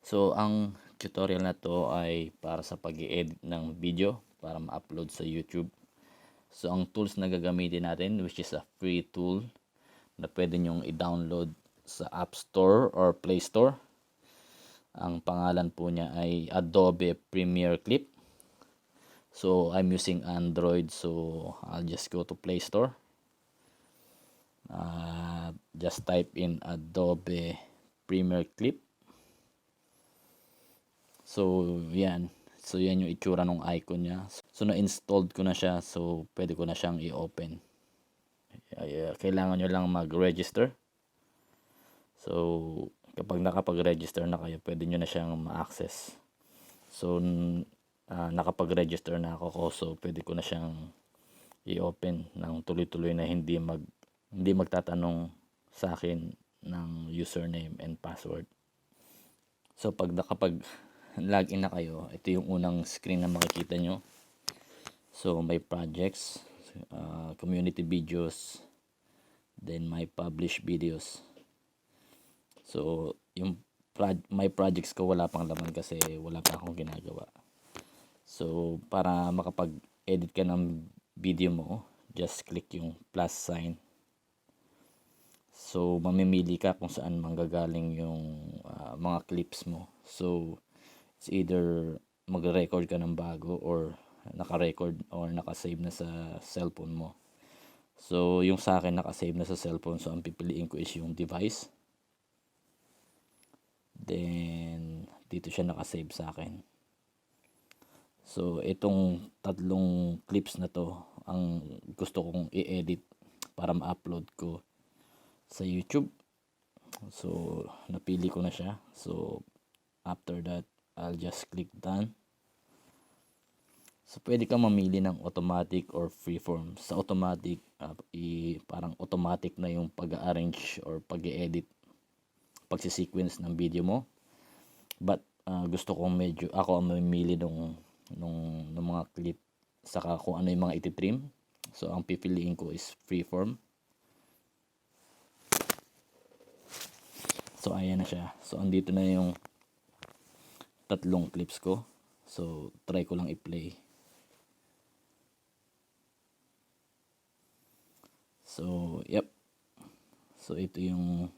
So, ang tutorial na to ay para sa pag-i-edit ng video para ma-upload sa YouTube. So, ang tools na gagamitin natin, which is a free tool na pwede nyong i-download sa App Store or Play Store. Ang pangalan po niya ay Adobe Premiere Clip. So, I'm using Android, so I'll just go to Play Store. Just type in Adobe Premiere Clip. So, yan. So, yan yung itsura ng icon niya. So, na-installed ko na siya. So, pwede ko na siyang i-open. Kailangan nyo lang mag-register. So, kapag nakapag-register na kayo, pwede nyo na siyang ma-access. So, nakapag-register na ako. So, pwede ko na siyang i-open ng tuloy-tuloy na hindi magtatanong sa akin ng username and password. So, pag nakapag-login na kayo, ito yung unang screen na makikita nyo. So, may projects, community videos, then my published videos. So, yung my projects ko wala pang laman kasi wala pa akong ginagawa. So, para makapag-edit ka ng video mo, just click yung plus sign. So, mamimili ka kung saan manggagaling yung mga clips mo. So, it's either magre-record ka ng bago or naka-record or naka-save na sa cellphone mo. So, yung sa akin naka-save na sa cellphone. So, ang pipiliin ko is yung device. Then, dito siya naka-save sa akin. So, itong tatlong clips na to ang gusto kong i-edit para ma-upload ko sa YouTube. So, napili ko na siya. So, after that, I'll just click done. So, pwede kang mamili ng automatic or freeform. Sa automatic, parang automatic na yung pag-arrange or pag-edit, pagsisequence ng video mo. But, gusto kong medyo, ako ang mamili nung mga clip, saka kung ano yung mga ititrim. So, ang pipiliin ko is freeform. So, ayan na siya. So, andito na yung tatlong clips ko. So, try ko lang i-play. So, yep. So, ito yung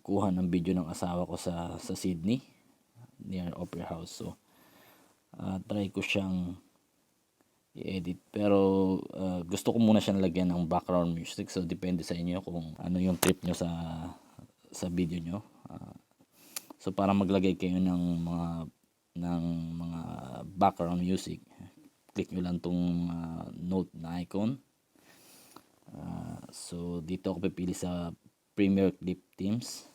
kuha ng video ng asawa ko sa Sydney, near Opera House. So, try ko siyang i-edit. Pero, gusto ko muna siyang lagyan ng background music. So, depende sa inyo kung ano yung trip nyo sa video nyo. So, para maglagay kayo ng mga background music, click nyo lang tong note na icon. So, dito ako pipili sa Premiere Clip Themes.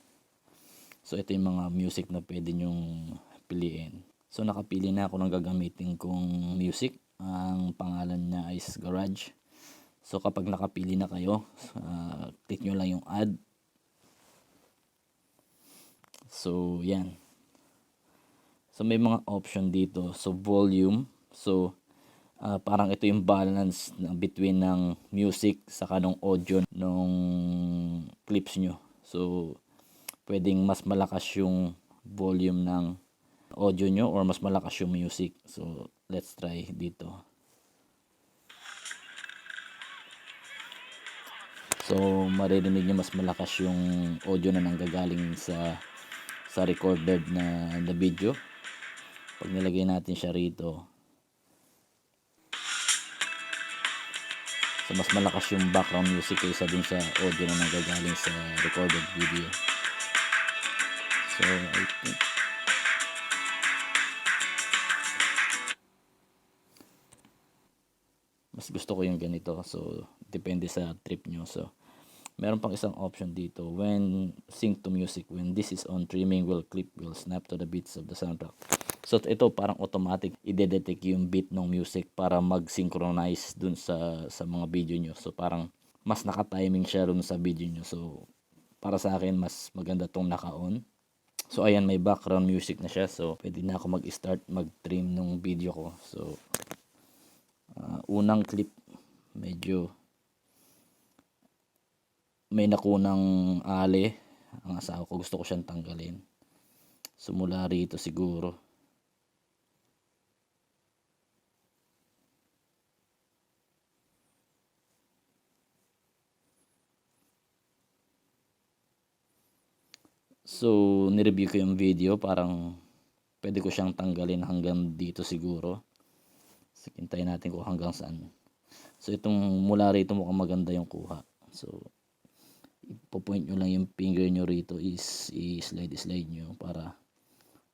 So, ito yung mga music na pwede nyong piliin. So, nakapili na ako ng gagamitin kong music. Ang pangalan niya is Garage. So, kapag nakapili na kayo, click nyo lang yung add. So, yan. So, may mga option dito. So, volume. So, parang ito yung balance between ng music saka ng audio ng clips nyo. So, pwedeng mas malakas yung volume ng audio nyo or mas malakas yung music. So, let's try dito. So, maririnig nyo mas malakas yung audio na nanggagaling sa recorded na video. Pag nilagay natin siya rito, so mas malakas yung background music kaysa dun sa audio na nanggagaling sa recorded video. So, I think mas gusto ko yung ganito. So, depende sa trip nyo. So, meron pang isang option dito. When sync to music, when this is on, trimming clip will snap to the beats of the soundtrack. So, ito parang automatic i-detect yung beat ng music para mag-synchronize dun sa mga video nyo. So, parang mas naka-timing siya dun sa video nyo. So, para sa akin, mas maganda tong naka-on. So, ayan, may background music na siya. So, pwede na ako mag-start mag-trim ng video ko. So, unang clip, medyo may nakunang ali ang asawa ko. Gusto ko siyang tanggalin. So mula rito siguro. So nireview ko yung video, parang pwede ko siyang tanggalin hanggang dito siguro. So hintayin natin kung hanggang saan. So itong mula rito mukhang maganda yung kuha. So ipo-point nyo lang yung finger nyo rito, is i-slide nyo para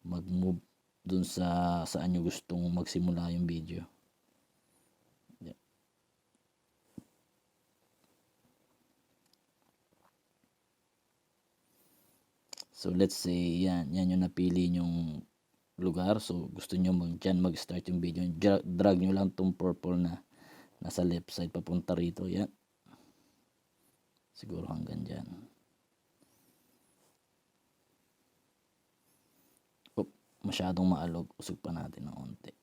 mag-move dun sa saan nyo gustong magsimula yung video. Yeah. So let's say yan yung napili nyong lugar. So gusto nyo dyan mag-start yung video, drag nyo lang tong purple na nasa left side papunta rito. Yan, siguro hanggang dyan. Masyadong maalog, usog pa natin ng onte.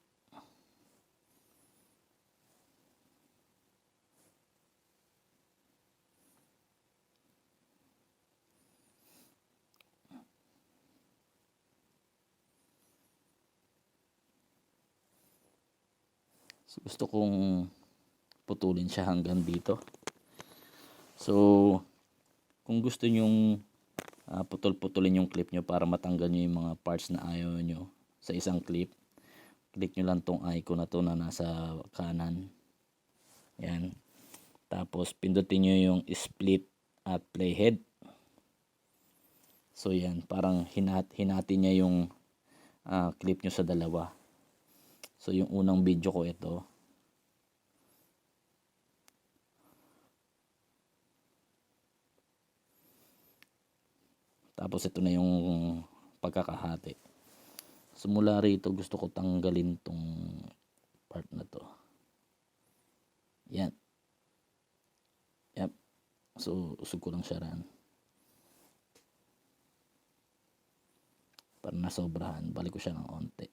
So gusto kong putulin siya hanggang dito. So kung gusto nyong putol-putulin yung clip nyo para matanggal nyo yung mga parts na ayaw nyo sa isang clip, click nyo lang tong icon na to na nasa kanan. Yan. Tapos pindutin nyo yung split at playhead. So yan, parang hinati niya yung clip nyo sa dalawa. So yung unang video ko ito. Tapos ito na yung pagkakahati. So mula rito gusto ko tanggalin tong part na to. Yan. Yep. So usog ko lang siya ran. Para nasobrahan, balik ko siya ng onte.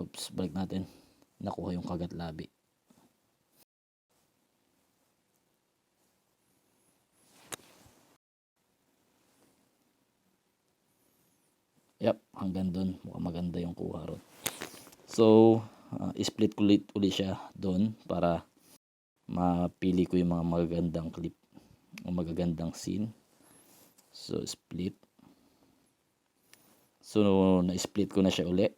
Oops, balik natin. Nakuha yung kagat labi. Yep, hanggang dun. Mukhang maganda yung kuha ron. So, split ko ulit siya doon para mapili ko yung mga magagandang clip o magagandang scene. So, split. So, na-split ko na siya ulit.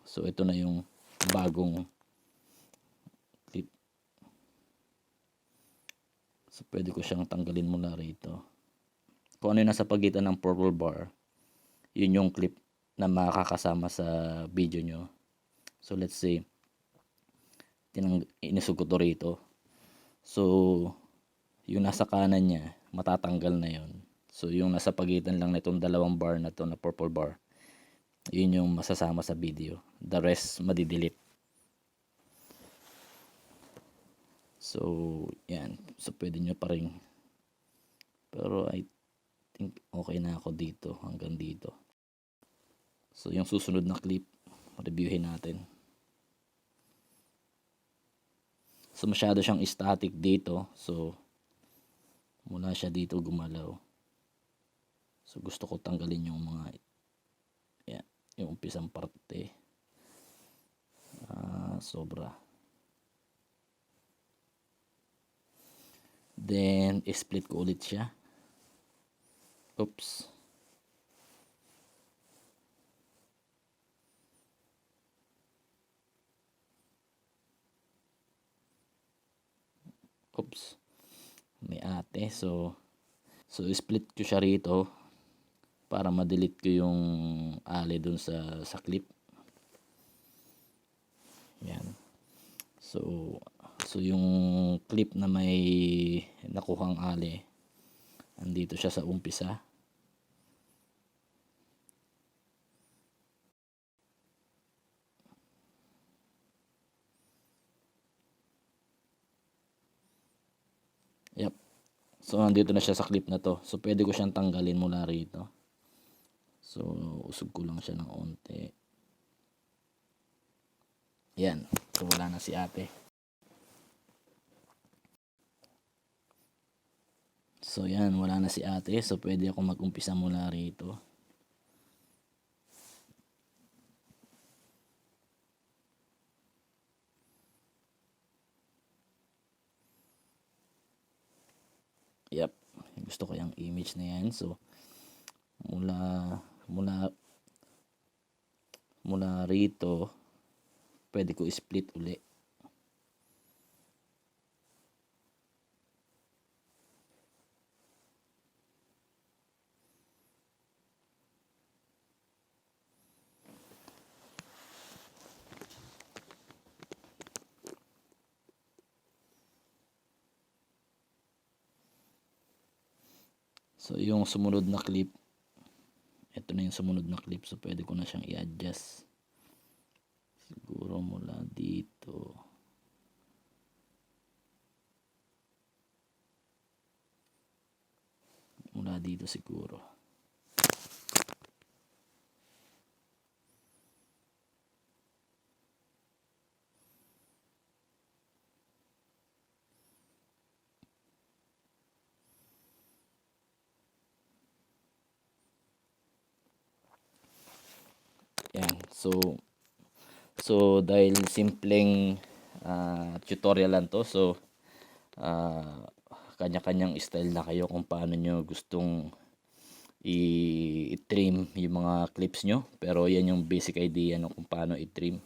So, ito na yung bagong clip. So, pwede ko siyang tanggalin mula rito. Kung ano yung nasa pagitan ng purple bar, yun yung clip na makakasama sa video nyo. So, let's say, inisog ko to rito. So, yung nasa kanan niya, matatanggal na yon. So, yung nasa pagitan lang na itong dalawang bar na to na purple bar, yun yung masasama sa video. The rest, madidelete. So, yan. So, pwede nyo pa rin. Pero, I think okay na ako dito, hanggang dito. So, yung susunod na clip, reviewin natin. So, masyado siyang static dito. So, mula siya dito gumalaw. So, gusto ko tanggalin yung mga, yan, yung umpisang parte. Sobra. Then, split ko ulit siya. Oops. Oops. May ate. So split ko siya rito para ma-delete ko yung ali dun sa clip. Yan. So yung clip na may nakuhang ali, andito siya sa umpisa. Yep. So nandito na siya sa clip na to. So pwede ko siyang tanggalin mula rito. So usog ko lang siya ng onte. Yan. So wala na si ate. So yan, wala na si ate. So pwede ako mag-umpisa mula rito. Yep, gusto ko yung image na yan. So mula mula mula rito, pwede ko i-split uli. So yung sumunod na clip, ito na yung sumunod na clip. So pwede ko na siyang i-adjust. Siguro mula dito. Mula dito siguro. Yan. So dahil simpleng tutorial lang to. So kanya-kanyang style na kayo kung paano nyo gustong i-trim yung mga clips nyo. Pero yan yung basic idea no, kung paano i-trim.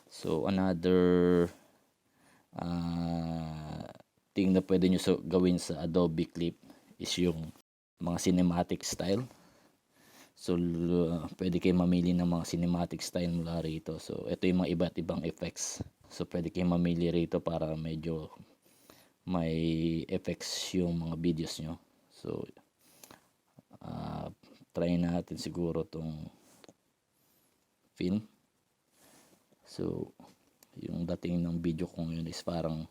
So another thing na pwede nyo gawin sa Adobe Clip is yung mga cinematic style. So pwede kayo mamili ng mga cinematic style mula rito. So ito yung mga iba't ibang effects. So pwede kayo mamili rito para medyo may effects yung mga videos nyo. So try natin siguro tong film. So yung dating ng video ko ngayon is parang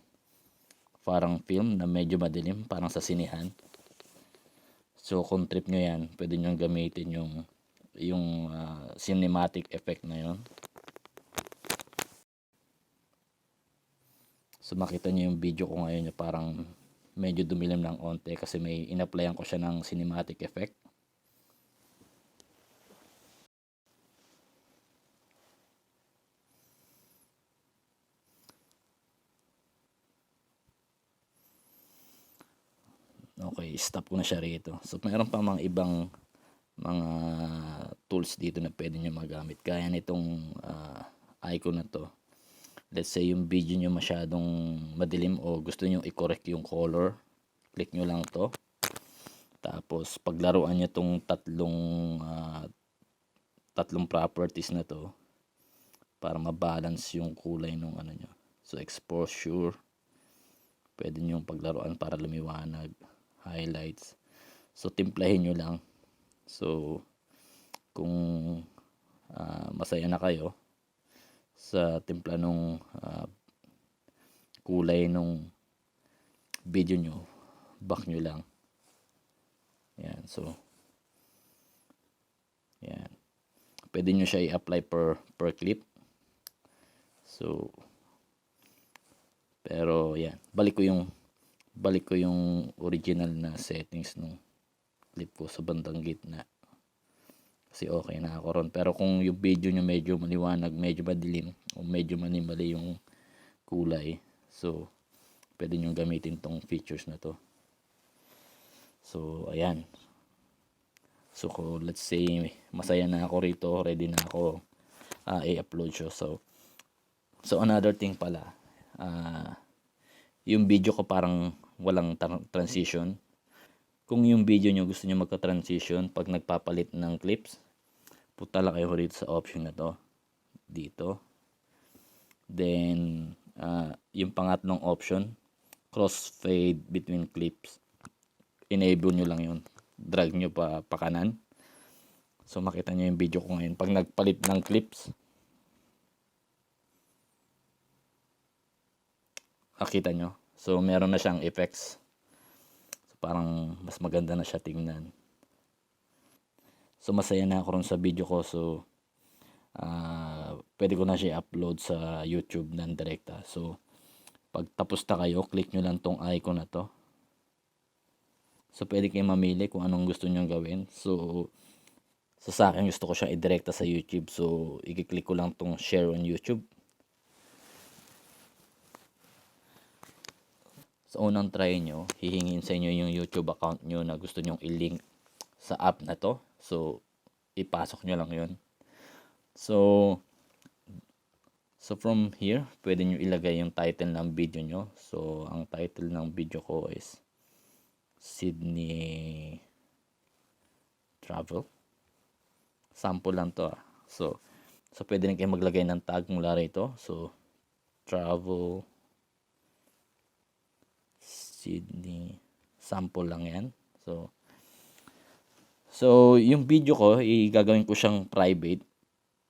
film na medyo madilim, parang sa sinihan. So kung trip nyo yan, pwede nyo gamitin yung cinematic effect na yun. So makita nyo yung video ko ngayon yung parang medyo dumilim ng onte kasi may in-applyan ko siya ng cinematic effect. Okay, stop ko na siya rito. So mayroon pa mga ibang mga tools dito na pwede nyo magamit. Kaya nitong icon na to. Let's say yung video nyo masyadong madilim o gusto nyo i-correct yung color. Click nyo lang to. Tapos paglaruan nyo tong tatlong properties na to para mabalance yung kulay nung ano nyo. So exposure. Pwede nyo paglaruan para lumiwanag. Highlights. So timplahin nyo lang. So kung masaya na kayo sa timpla nung kulay nung video nyo, back nyo lang. Yan. So yan. Pwede nyo siya i-apply per clip. So pero yan, balik ko yung original na settings ng clip ko sa bandang gitna. Kasi okay na ako ron. Pero kung yung video nyo medyo maliwanag, medyo madilim, o medyo mali yung kulay, so pwede nyo gamitin tong features na to. So ayan. So let's say masaya na ako rito, ready na ako i-upload siya. So another thing pala, yung video ko parang walang transition. Kung yung video nyo gusto nyo magka-transition pag nagpapalit ng clips, punta lang kayo rito sa option na to. Dito. Then, yung pangatlong option, crossfade between clips. Enable nyo lang yun. Drag nyo pa kanan. So, makita nyo yung video ko ngayon. Pag nagpalit ng clips, makita nyo. So, meron na siyang effects. So, parang mas maganda na siya tingnan. So, masaya na ako ron sa video ko. So, pwede ko na siya upload sa YouTube ng direkta. So, pag tapos na kayo, click nyo lang tong icon na to. So, pwede kayong mamili kung anong gusto nyong gawin. So sa akin gusto ko siya i-direkta sa YouTube. So, i-click ko lang tong share on YouTube. So, unang try nyo, hihingin sa inyo yung YouTube account nyo na gusto nyong i-link sa app na to. So, ipasok nyo lang yun. So from here, pwede nyo ilagay yung title ng video nyo. So, ang title ng video ko is Sydney Travel. Sample lang to. So pwede rin kayo maglagay ng tag mula rito. So, travel Sydney. Sample lang yan. So yung video ko, gagawin ko siyang private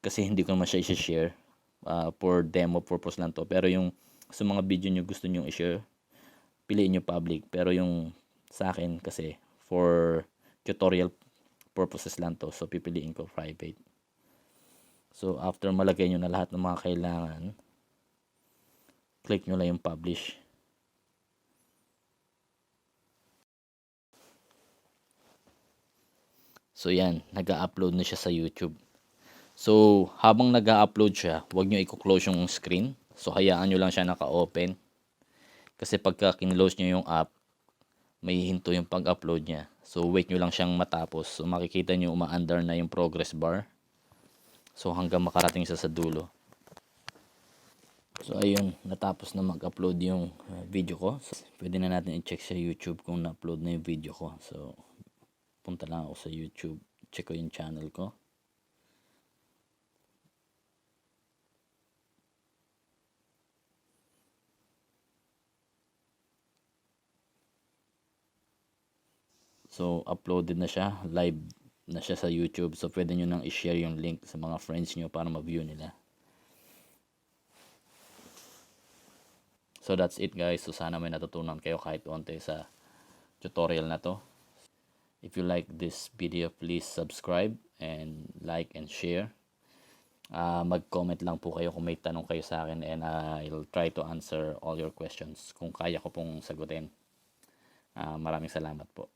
kasi hindi ko naman siya i-share. For demo purpose lang to. Pero yung sa mga video nyo gusto nyo i-share, piliin nyo public. Pero yung sa akin kasi for tutorial purposes lang to. So pipiliin ko private. So after malagay nyo na lahat ng mga kailangan, click nyo lang yung publish. So yan, nag-upload na siya sa YouTube. So habang nag-upload siya, huwag nyo i-close yung screen. So hayaan nyo lang siya naka-open. Kasi pagka kinlose nyo yung app, may hinto yung pag-upload niya. So wait nyo lang siyang matapos. So makikita nyo uma-under na yung progress bar. So hanggang makarating siya sa dulo. So ayun, natapos na mag-upload yung video ko. So, pwede na natin i-check sa YouTube kung na-upload na yung video ko. So punta lang ako sa YouTube, check ko yung channel ko. So uploaded na siya, live na siya sa YouTube. So pwede nyo nang i-share yung link sa mga friends nyo para ma-view nila. So that's it guys. So sana may natutunan kayo kahit konti sa tutorial na to. If you like this video, please subscribe and like and share. Mag-comment lang po kayo kung may tanong kayo sa akin and I'll try to answer all your questions kung kaya ko pong sagutin. Maraming salamat po.